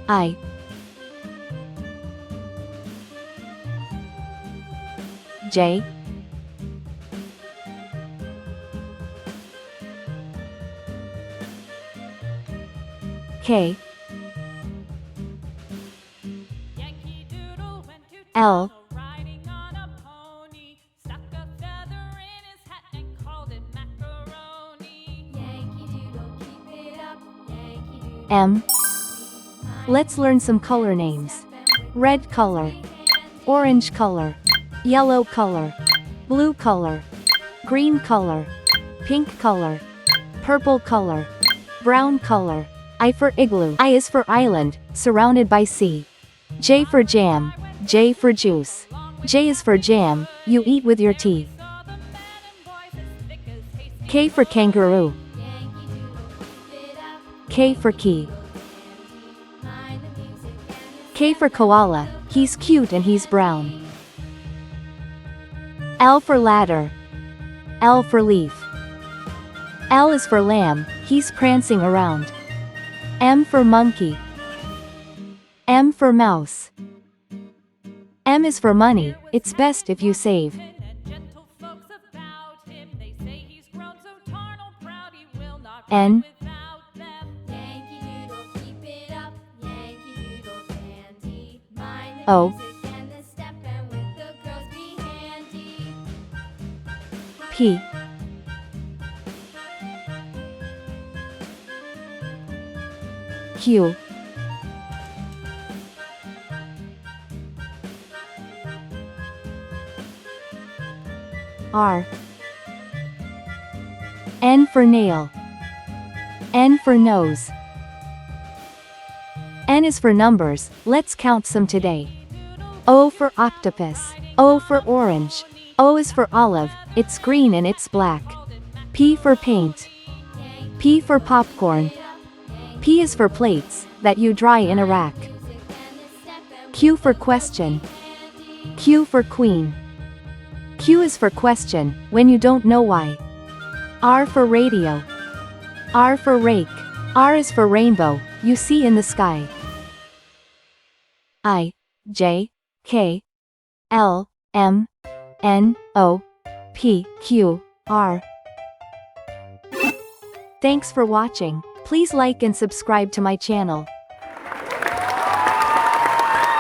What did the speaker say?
I, J, K, L, M. Let's learn some color names. Red color, orange color, yellow color, blue color, green color, pink color, purple color, brown color. I for igloo. I is for island, surrounded by sea. J for jam, J for juice. J is for jam, you eat with your tea. K for kangaroo. K for key. K for koala, he's cute and he's brown. L for ladder. L for leaf. L is for lamb, he's prancing around. M for monkey. M for mouse. M is for money, it's best if you save. N, O, P, Q, R, N for nail. N for nose. N is for numbers, let's count some today. O for octopus. O for orange. O is for olive, it's green and it's black. P for paint. P for popcorn. P is for plates, that you dry in a rack. Q for question. Q for queen. Q is for question, when you don't know why. R for radio. R for rake. R is for rainbow, you see in the sky. I, J, K, L, M, N, O, P, Q, R. Thanks for watching. Please like and subscribe to my channel.